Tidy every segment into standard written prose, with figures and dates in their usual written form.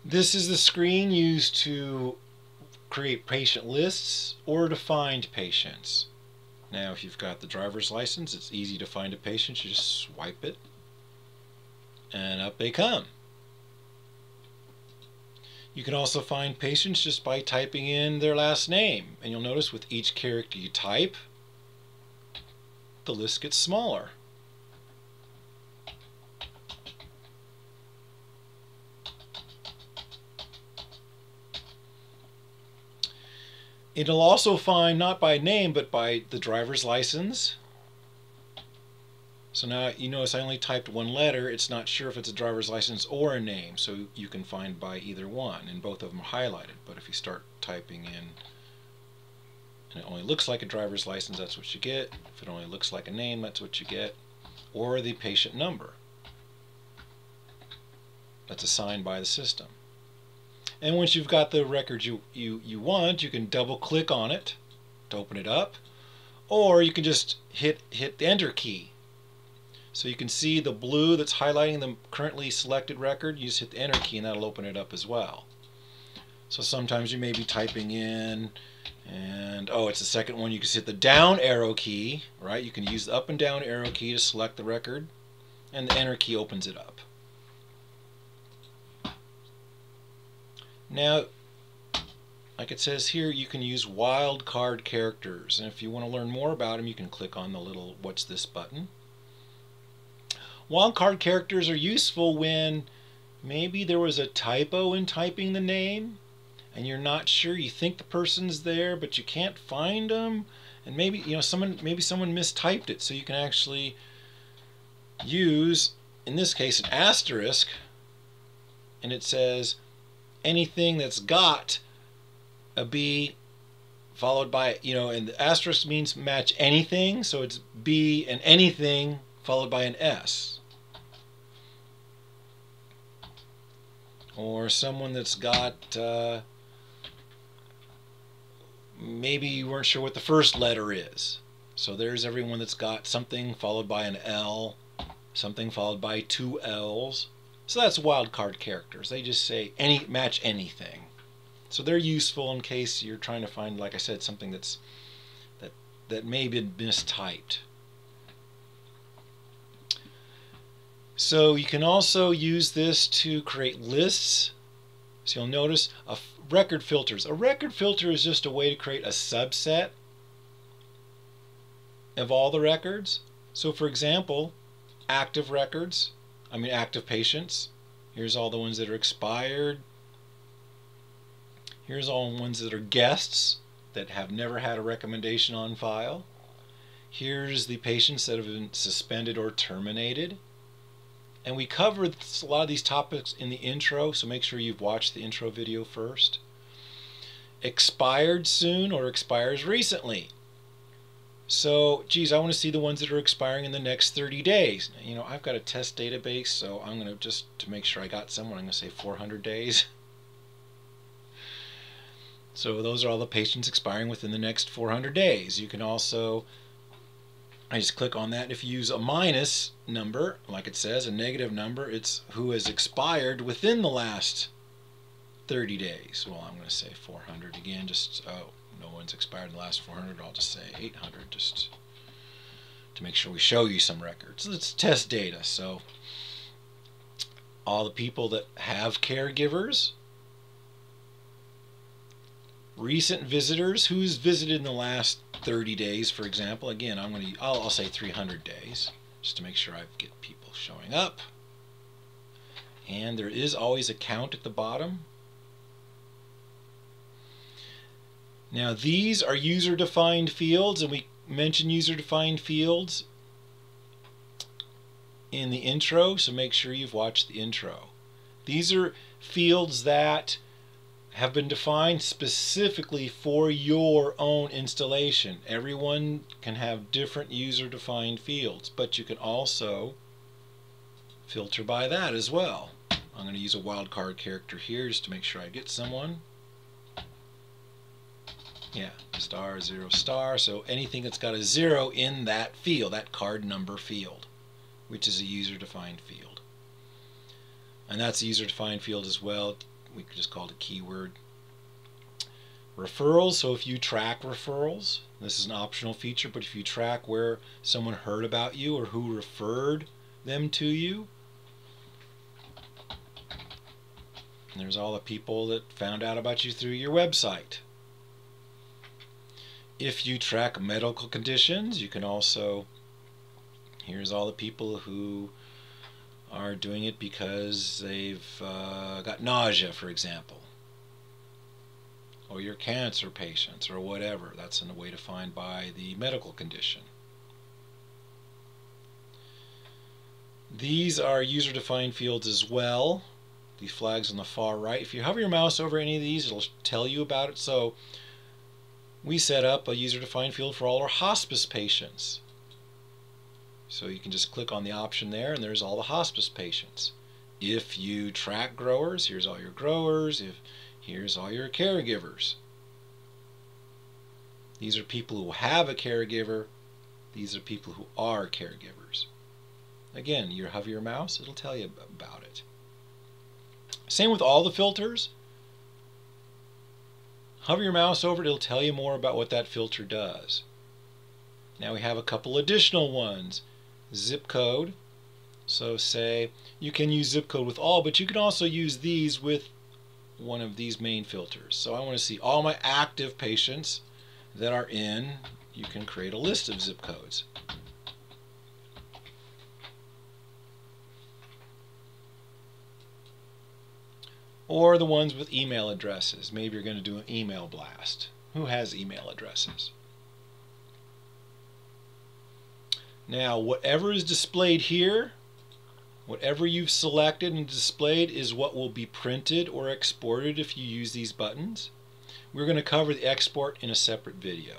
This is the screen used to create patient lists or to find patients. Now, if you've got the driver's license, it's easy to find a patient. You just swipe it, and up they come. You can also find patients just by typing in their last name. And you'll notice with each character you type, the list gets smaller. It'll also find not by name but by the driver's license. So now you notice I only typed one letter. It's not sure if it's a driver's license or a name, so you can find by either one, and both of them are highlighted. But if you start typing in and it only looks like a driver's license, that's what you get. If it only looks like a name, that's what you get. Or the patient number that's assigned by the system. And once you've got the record you want, you can double click on it to open it up, or you can just hit the enter key. So you can see the blue that's highlighting the currently selected record. You just hit the enter key and that'll open it up as well. So sometimes you may be typing in and oh, it's the second one. You can hit the down arrow key, right? You can use the up and down arrow key to select the record, and the enter key opens it up. Now, like it says here, you can use wildcard characters, and if you want to learn more about them, you can click on the little "What's this?" button. Wildcard characters are useful when maybe there was a typo in typing the name, and you're not sure. You think the person's there, but you can't find them, and maybe someone mistyped it. So you can actually use, in this case, an asterisk, and it says anything that's got a B followed by, and the asterisk means match anything, so it's B and anything followed by an S. Or someone that's got, maybe you weren't sure what the first letter is. So there's everyone that's got something followed by an L, something followed by two L's. So that's wildcard characters. They just say match anything. So they're useful in case you're trying to find, like I said, something that may be mistyped. So you can also use this to create lists. So you'll notice record filters. A record filter is just a way to create a subset of all the records. So for example, active patients. Here's all the ones that are expired. Here's all the ones that are guests that have never had a recommendation on file. Here's the patients that have been suspended or terminated. And we covered a lot of these topics in the intro, so make sure you've watched the intro video first. Expired soon or expires recently. So, geez, I want to see the ones that are expiring in the next 30 days. I've got a test database, so I'm going to, to make sure I got someone, I'm going to say 400 days. So those are all the patients expiring within the next 400 days. You can also, I just click on that. If you use a minus number, like it says, a negative number, it's who has expired within the last 30 days. Well, I'm going to say 400 again, no one's expired in the last 400. I'll just say 800 just to make sure we show you some records. Let's test data. So all the people that have caregivers, recent visitors, who's visited in the last 30 days, for example. Again, I'll say 300 days just to make sure I get people showing up. And there is always a count at the bottom. Now these are user-defined fields, and we mentioned user-defined fields in the intro, so make sure you've watched the intro. These are fields that have been defined specifically for your own installation. Everyone can have different user-defined fields, but you can also filter by that as well. I'm going to use a wildcard character here just to make sure I get someone. Yeah, star, 0, star. So anything that's got a 0 in that field, that card number field, which is a user-defined field. And that's a user-defined field as well. We could just call it a keyword. Referrals, so if you track referrals, this is an optional feature, but if you track where someone heard about you or who referred them to you, and there's all the people that found out about you through your website. If you track medical conditions, you can also, here's all the people who are doing it because they've got nausea, for example, or your cancer patients or whatever. That's a way to find by the medical condition. These are user-defined fields as well. These flags on the far right. If you hover your mouse over any of these, it'll tell you about it. So we set up a user-defined field for all our hospice patients. So you can just click on the option there, and there's all the hospice patients. If you track growers, here's all your growers. Here's all your caregivers. These are people who have a caregiver. These are people who are caregivers. Again, you hover your mouse, it'll tell you about it. Same with all the filters. Hover your mouse over it, it'll tell you more about what that filter does. Now we have a couple additional ones. Zip code. So say you can use zip code with all, but you can also use these with one of these main filters. So I want to see all my active patients that are in. You can create a list of zip codes. Or the ones with email addresses. Maybe you're going to do an email blast. Who has email addresses? Now, whatever is displayed here, whatever you've selected and displayed is what will be printed or exported if you use these buttons. We're going to cover the export in a separate video.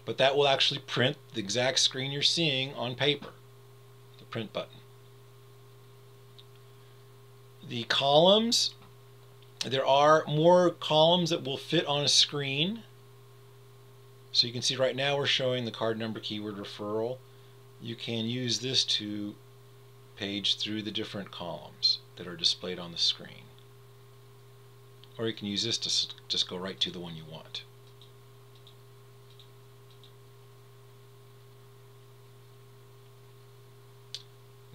But that will actually print the exact screen you're seeing on paper, the print button. The columns, there are more columns that will fit on a screen. So you can see right now we're showing the card number, keyword, referral. You can use this to page through the different columns that are displayed on the screen. Or you can use this to just go right to the one you want.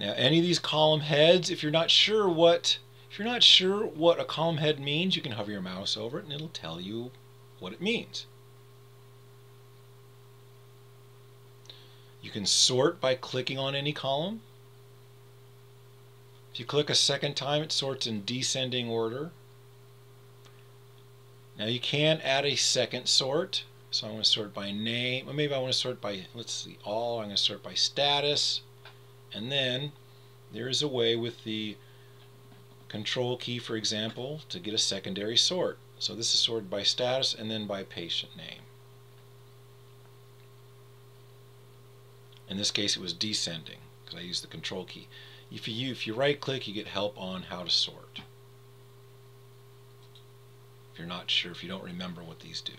Now any of these column heads, if you're not sure what a column head means, you can hover your mouse over it and it'll tell you what it means. You can sort by clicking on any column. If you click a second time, it sorts in descending order. Now you can add a second sort. So I want to sort by name, or maybe I want to sort by, let's see, all. I'm going to sort by status. And then there is a way with the control key, for example, to get a secondary sort. So this is sorted by status and then by patient name. In this case it was descending because I used the control key. If you right click, you get help on how to sort. If you're not sure, if you don't remember what these do.